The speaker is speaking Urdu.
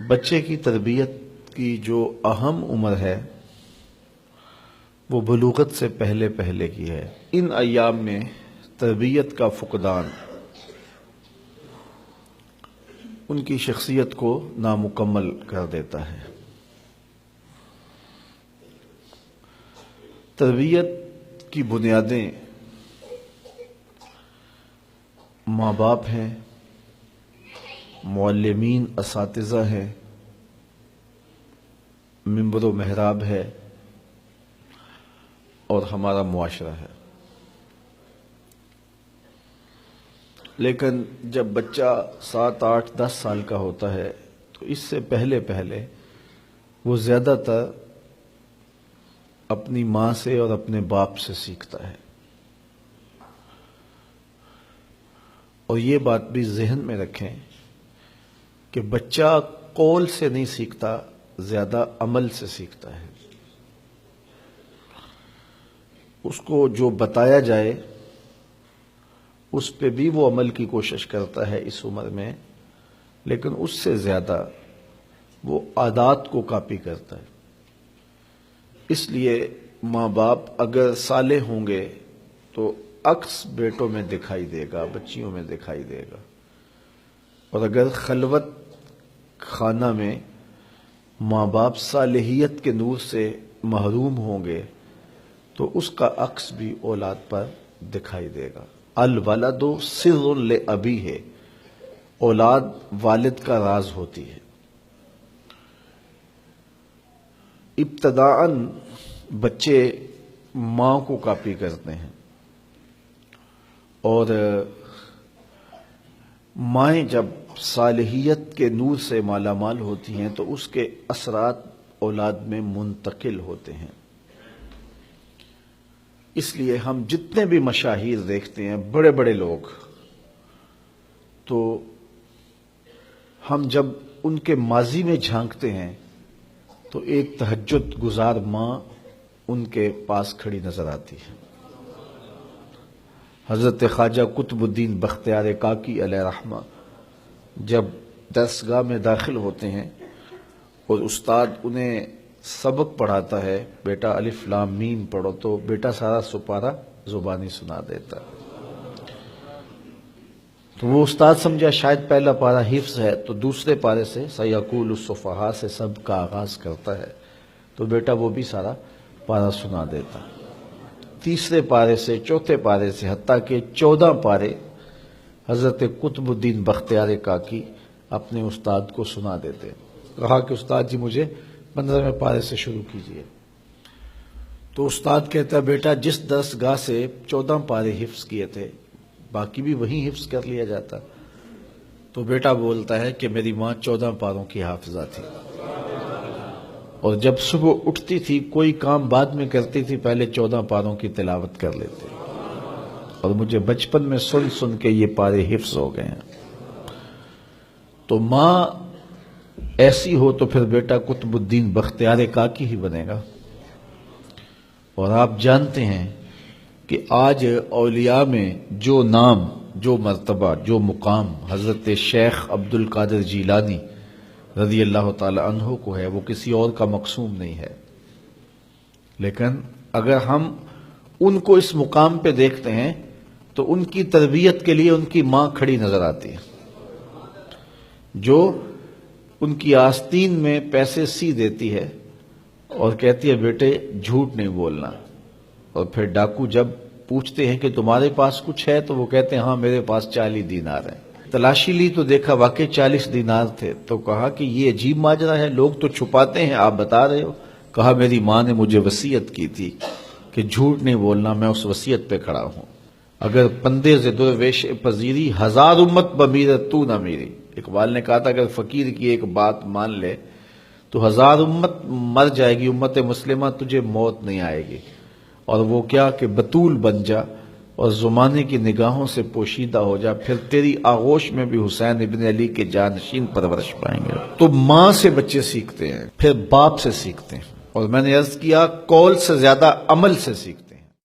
بچے کی تربیت کی جو اہم عمر ہے وہ بلوغت سے پہلے پہلے کی ہے۔ ان ایام میں تربیت کا فقدان ان کی شخصیت کو نامکمل کر دیتا ہے۔ تربیت کی بنیادیں ماں باپ ہیں، معلمین اساتذہ ہیں، منبر و محراب ہے اور ہمارا معاشرہ ہے۔ لیکن جب بچہ 7، 8، 10 سال کا ہوتا ہے تو اس سے پہلے پہلے وہ زیادہ تر اپنی ماں سے اور اپنے باپ سے سیکھتا ہے، اور یہ بات بھی ذہن میں رکھیں کہ بچہ قول سے نہیں سیکھتا، زیادہ عمل سے سیکھتا ہے۔ اس کو جو بتایا جائے اس پہ بھی وہ عمل کی کوشش کرتا ہے اس عمر میں، لیکن اس سے زیادہ وہ عادات کو کاپی کرتا ہے۔ اس لیے ماں باپ اگر صالح ہوں گے تو عکس بیٹوں میں دکھائی دے گا، بچیوں میں دکھائی دے گا، اور اگر خلوت خانہ میں ماں باپ صالحیت کے نور سے محروم ہوں گے تو اس کا عکس بھی اولاد پر دکھائی دے گا۔ الولد سر لأبیہ، اولاد والد کا راز ہوتی ہے۔ ابتداءً بچے ماں کو کاپی کرتے ہیں، اور مائیں جب صالحیت کے نور سے مالا مال ہوتی ہیں تو اس کے اثرات اولاد میں منتقل ہوتے ہیں۔ اس لیے ہم جتنے بھی مشاہیر دیکھتے ہیں، بڑے بڑے لوگ، تو ہم جب ان کے ماضی میں جھانکتے ہیں تو ایک تہجد گزار ماں ان کے پاس کھڑی نظر آتی ہے۔ حضرت خواجہ قطب الدین بختیار کاکی علیہ رحمہ جب درسگاہ میں داخل ہوتے ہیں اور استاد انہیں سبق پڑھاتا ہے، بیٹا الف لام میم پڑھو، تو بیٹا سارا سپارہ زبانی سنا دیتا ہے۔ تو وہ استاد سمجھا شاید پہلا پارہ حفظ ہے، تو دوسرے پارے سے سیقول الصفحاء سے سب کا آغاز کرتا ہے، تو بیٹا وہ بھی سارا پارہ سنا دیتا۔ تیسرے پارے سے، چوتھے پارے سے، حتیٰ کہ 14 پارے حضرت قطب الدین بختیار کاکی اپنے استاد کو سنا دیتے۔ کہا کہ استاد جی مجھے 15ویں پارے سے شروع کیجئے۔ تو استاد کہتا ہے بیٹا جس درسگاہ سے 14 پارے حفظ کیے تھے باقی بھی وہیں حفظ کر لیا جاتا۔ تو بیٹا بولتا ہے کہ میری ماں 14 پاروں کی حافظہ تھی، اور جب صبح اٹھتی تھی کوئی کام بعد میں کرتی تھی، پہلے 14 پاروں کی تلاوت کر لیتے، اور مجھے بچپن میں سن سن کے یہ پارے حفظ ہو گئے ہیں۔ تو ماں ایسی ہو تو پھر بیٹا قطب الدین بختیار کاکی ہی بنے گا۔ اور آپ جانتے ہیں کہ آج اولیاء میں جو نام، جو مرتبہ، جو مقام حضرت شیخ عبد القادر جیلانی رضی اللہ تعالی عنہ کو ہے، وہ کسی اور کا مقسوم نہیں ہے۔ لیکن اگر ہم ان کو اس مقام پہ دیکھتے ہیں تو ان کی تربیت کے لیے ان کی ماں کھڑی نظر آتی ہے، جو ان کی آستین میں پیسے سی دیتی ہے اور کہتی ہے بیٹے جھوٹ نہیں بولنا۔ اور پھر ڈاکو جب پوچھتے ہیں کہ تمہارے پاس کچھ ہے تو وہ کہتے ہیں ہاں میرے پاس 40 دینار ہیں۔ تلاشی لی تو دیکھا واقعی 40 دینار تھے، تو کہا کہ یہ عجیب ماجرا ہے، لوگ تو چھپاتے ہیں، آپ بتا رہے ہو؟ کہا میری ماں نے مجھے وصیت کی تھی کہ جھوٹ نہیں بولنا، میں اس وصیت پہ کھڑا ہوں۔ اگر پندے ز درویش پذیری، 1000 امت بمیرت تو نہ میری۔ اقبال نے کہا تھا اگر فقیر کی ایک بات مان لے تو 1000 امت مر جائے گی، امت مسلمہ تجھے موت نہیں آئے گی۔ اور وہ کیا کہ بطول بن جا اور زمانے کی نگاہوں سے پوشیدہ ہو جا، پھر تیری آغوش میں بھی حسین ابن علی کے جانشین پرورش پائیں گے۔ تو ماں سے بچے سیکھتے ہیں، پھر باپ سے سیکھتے ہیں، اور میں نے عرض کیا قول سے زیادہ عمل سے سیکھتے ہیں۔